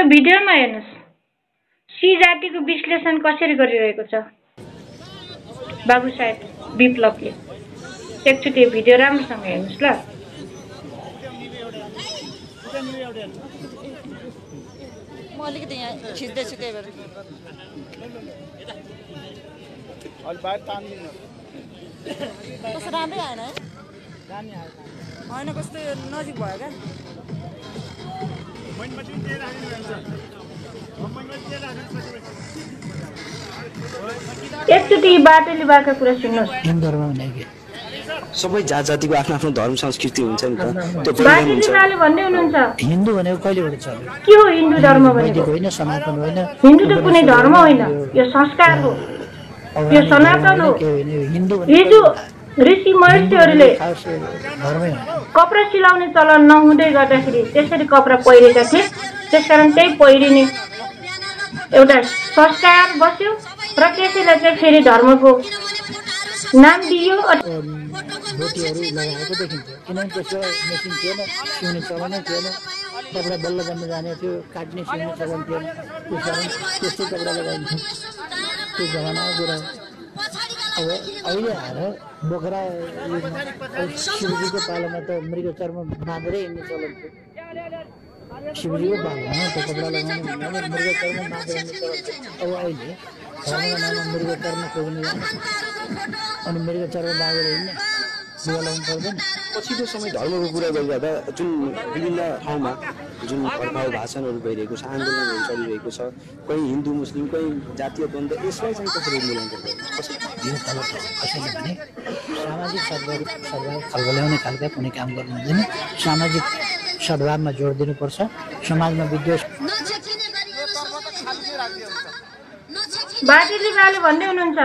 भिडियोमा हेर्नुस् सी जातिको विश्लेषण कसरी गरिरहेको छ बाबु साहेब विप्लवले। एकचोटि भिडियो राम्रोसँग हेर्नुस् ल। म अलिकति यहाँ खिच्दैछु त्यही भएर कस्तो राम्रै आएन है होइन कस्तो नजिक भयो क्या एकचोटि बाटोले बाका कुरा सुन्नुहोस्। सबै जात जातिको आफ्नो आफ्नो धर्म संस्कृति हुन्छ नि त त्यो बाटोले भन्दै हुनुहुन्छ हिन्दू भनेको कहिलेबाट चल्यो के हो हिन्दू धर्म भनेको होइन सनातन होइन हिन्दू त कुनै धर्म होइन यो संस्कार हो यो सनातन हो हिजो ऋषि महर्षिहरूले कपडा सिलाउने चलन नहुँदै गर्दाखेरि त्यसरी कपडा पहिरेका थिए त्यसकारण त्यही पहिरिने एउटा संस्कार बस्यो र त्यसैलाई चाहिँ फेरि धर्मको नाम दियो। धोतीहरू लगाएको देखिन्छ किनभने त्यसो मेसिन थिएन सिउने चलनै थिएन कपडा बल्ल बन्न जाने थियो काट्ने सिउने चलन थिएन त्यस कारण त्यस्तै कपडा लगाइन्छ त्यो जमानाको कुरा हो। अब अहिले आएर बोक्रा शिवजीको पालोमा त मृग चर्म बाँधेरै हिँड्ने चलन थियो शिवजीको पालोमा त्यो कपडा लगाउने भन्नाले मृग चर्म बाँधेर हिँड्ने चलन थियो। अब अहिले धर्मको नाममा मृग चर्म खोज्ने अनि मृग चर्म बाँधेर हिँड्ने पछिल्लो समय धर्मको कुरा गरिरहँदा जुन विभिन्न ठाउँमा जुन भड्काउ भाषणहरू भइरहेको छ आन्दोलनहरू चलिरहेको छ कहीँ हिन्दू मुस्लिम कहीँ जातीय द्वन्द्व यसलाई चाहिँ कसरी मूल्याङ्कन यो गलत हो। कसैले भने सामाजिक सद्भाव खलबल्याउने खालका कुनै काम गर्नु हुँदैन सामाजिक सद्भावमा जोड दिनुपर्छ समाजमा विद्वेष। बाटोले भन्दै हुनुहुन्छ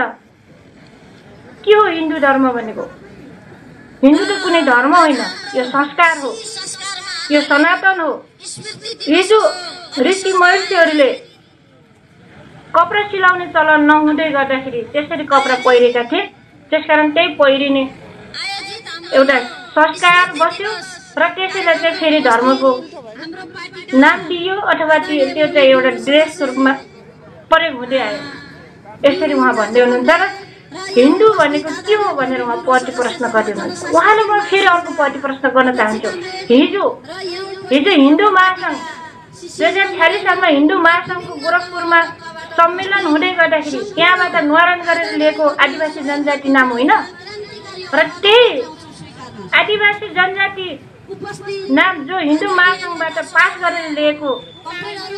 के हो हिन्दू धर्म भनेको हिन्दू त कुनै धर्म होइन यो संस्कार हो यो सनातन हो। हिजो ऋषि महर्षिहरूले कपडा सिलाउने चलन नहुँदै गर्दाखेरि त्यसरी कपडा पहिरेका थिए त्यसकारण त्यही पहिरिने एउटा संस्कार बस्यो र त्यसैलाई चाहिँ फेरि धर्मको नाम दियो अथवा त्यो चाहिँ एउटा ड्रेसको रूपमा प्रयोग हुँदै आयो यसरी उहाँ भन्दै हुनुहुन्छ। र हिन्दू भनेको के हो भनेर उहाँ पट्टि प्रश्न गर्दै हुनुहुन्छ। उहाँले म फेरि अर्को पट्टि प्रश्न गर्न चाहन्छु। हिजो हिन्दू महासङ्घ 2046 सालमा हिन्दू महासङ्घको गोरखपुरमा सम्मेलन हुँदै गर्दाखेरि त्यहाँबाट न्वारण गरेर लिएको आदिवासी जनजाति नाम होइन र त्यही आदिवासी जनजाति नाम जो हिन्दू महासङ्घबाट पास गरेर लिएको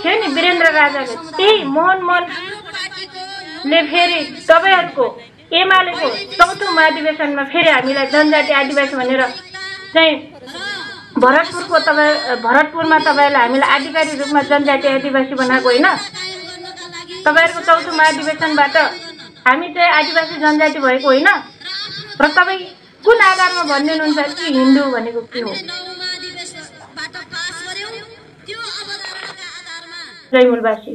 थियो नि वीरेन्द्र राजाले त्यही मोहनले फेरि तपाईँहरूको एमालेको चौथो महाधिवेशनमा फेरि हामीलाई जनजाति आदिवासी भनेर चाहिँ भरतपुरमा तपाईँहरूलाई हामीलाई आधिकारिक रूपमा जनजाति आदिवासी बनाएको होइन तपाईँहरूको चौथो महाधिवेशनबाट हामी चाहिँ आदिवासी जनजाति भएको होइन र तपाईँ कुन आधारमा भन्दै हुनुहुन्छ कि हिन्दू भनेको के हो। जय मुलबासी।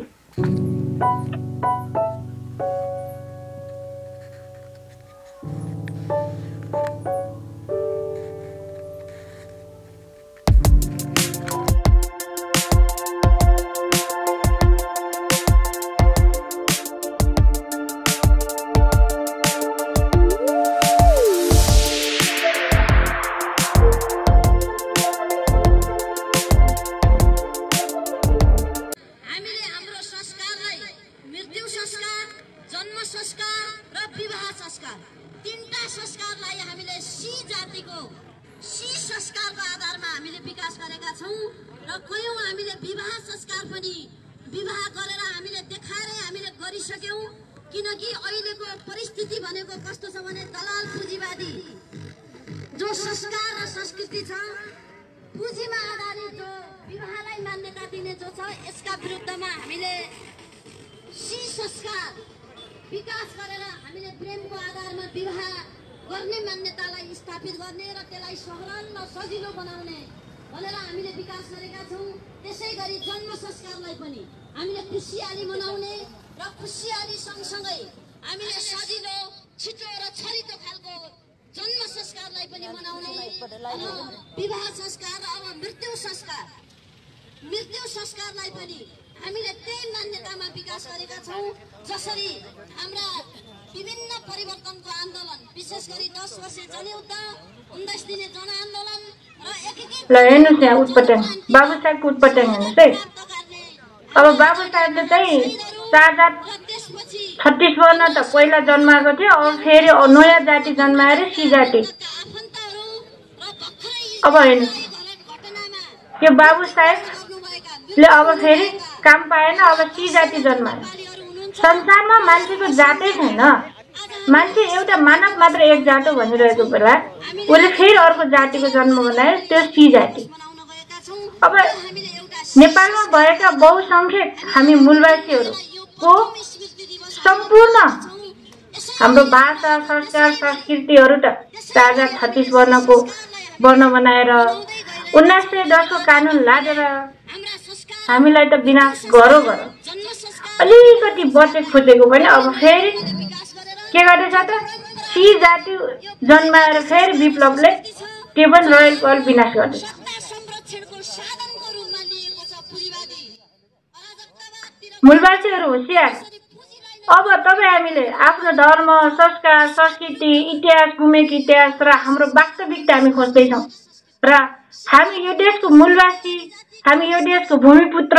किनकि अहिलेको परिस्थिति भनेको कस्तो छ भने दलाल पुँजीवादी जो संस्कार र संस्कृति छ पुँजीमा आधारित जो विवाहलाई मान्यता दिने जो छ यसका विरुद्धमा हामीले सी संस्कार विकास गरेर हामीले प्रेमको आधारमा विवाह गर्ने मान्यतालाई स्थापित गर्ने र त्यसलाई सहलन र सजिलो बनाउने भनेर हामीले विकास गरेका छौं। त्यसैगरी जन्म संस्कारलाई पनि हामीले खुशियाली मनाउने र खुशियाली सँगसँगै हामीले सजिलो छिटो र छरितो खालको जन्म संस्कारलाई पनि मनाउने विवाह संस्कार अब मृत्यु संस्कारलाई पनि हामीले त्यही मान्यतामा विकास गरेका छौं। जसरी हाम्रा विभिन्न परिवर्तनको आन्दोलन, विशेष गरी 10 वर्षे जनयुद्ध, 19 दिने जनआन्दोलन र ल हेर्नुस् यहाँ उत्पटन बाबु साहेबको उत्पटन हेर्नुस् है। अब बाबु साहेबले चाहिँ 4036 वर्ण त पहिला जन्माएको थियो, अब फेरि नयाँ जाति जन्माएर सी जाति। अब हेर्नुस् यो बाबु साहेबले अब फेरि काम पाएन, अब सी जाति जन्मायो। संसारमा मान्छेको जातै छैन, मान्छे एउटा मानव मात्र एक जात हो भनिरहेको बेला उसले फेरि अर्को जातिको जन्म बनायो, त्यो सी जाति। अब नेपालमा भएका बहुसंख्यक हामी मूलवासीहरूको सम्पूर्ण हाम्रो भाषा, संस्कार, संस्कृतिहरू त 4036 वर्णको वर्ण बनाएर 1910 को कानुन लादेर हामीलाई त विनाश गरो। अलिकति बचे खोजेको पनि अब फेरि के गर्दैछ त सी जाति जन्माएर फेरि विप्लवले त्यो पनि रोयल कल विनाश गर्दैछ। मूलवासीहरू होशियार। अब तपाईँ हामीले आफ्नो धर्म, संस्कार, संस्कृति, इतिहास, गुमेको इतिहास र हाम्रो वास्तविकता हामी खोज्दैछौँ र हामी यो देशको मूलवासी, हामी यो देशको भूमिपुत्र,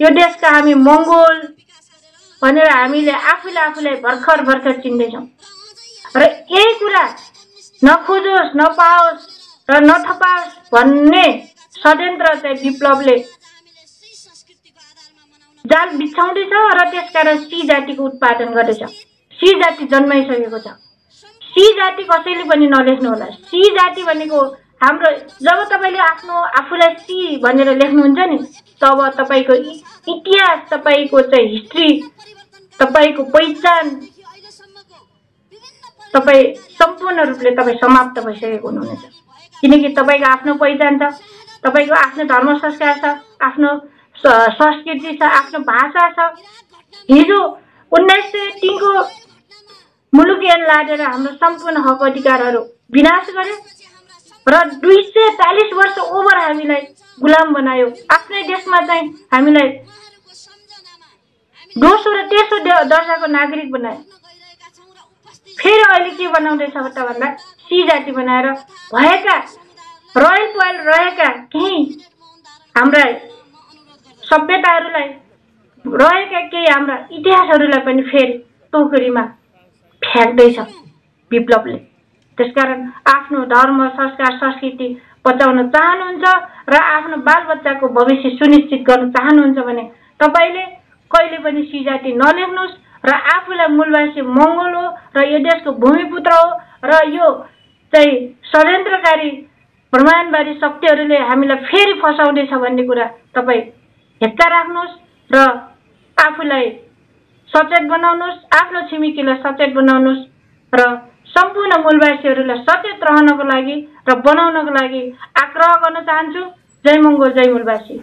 यो देशका हामी मङ्गोल भनेर हामीले आफूलाई भर्खर चिन्दैछौँ र यही कुरा नखोजोस्, नपाओस् र नथपाओस् भन्ने षड्यन्त्र चाहिँ विप्लवले जाल बिछाउँदैछ र त्यसकारण सी जातिको उत्पादन गर्दैछ। सी जाति जन्माइसकेको छ। सी जाति कसैले पनि नलेख्नु होला। सी जाति भनेको हाम्रो, जब तपाईँले आफूलाई सी भनेर लेख्नुहुन्छ नि तब तपाईँको इतिहास, तपाईँको चाहिँ हिस्ट्री, तपाईँको पहिचान तपाईँ सम्पूर्ण रूपले तपाईँ समाप्त भइसकेको हुनुहुनेछ। किनकि तपाईँको आफ्नो पहिचान छ, तपाईँको आफ्नो धर्म संस्कार छ, आफ्नो संस्कृति छ, आफ्नो भाषा छ। हिजो 1903 को मुलुक ऐन लादेर हाम्रो सम्पूर्ण हक अधिकारहरू विनाश गर्यो र 240 वर्ष ओभर हामीलाई गुलाम बनायो। आफ्नै देशमा चाहिँ हामीलाई दोस्रो र तेस्रो दर्जाको नागरिक बनायो। फेरि अहिले के बनाउँदैछ त भन्दा सी जाति बनाएर भएका रोयल पोइल रहेका केही हाम्रा सभ्यताहरूलाई, रहेका केही हाम्रा इतिहासहरूलाई पनि फेरि टोकरीमा फ्याँक्दैछ विप्लवले। त्यसकारण आफ्नो धर्म, संस्कार, संस्कृति बचाउन चाहनुहुन्छ र आफ्नो बालबच्चाको भविष्य सुनिश्चित गर्न चाहनुहुन्छ भने तपाईँले कहिले पनि सी जाति नलेख्नुहोस् र आफूलाई मूलवासी मङ्गोल हो र यो देशको भूमिपुत्र हो र यो चाहिँ षड्यन्त्रकारी ब्रह्माण्डवादी शक्तिहरूले हामीलाई फेरि फसाउँदैछ भन्ने कुरा तपाईँ हेक्का राख्नुहोस् र आफूलाई सचेत बनाउनुहोस्, आफ्नो छिमेकीलाई सचेत बनाउनुहोस् र सम्पूर्ण मूलवासीहरूलाई सचेत रहनको लागि र बनाउनको लागि आग्रह गर्न चाहन्छु। जय मङ्गोल, जय मूलवासी।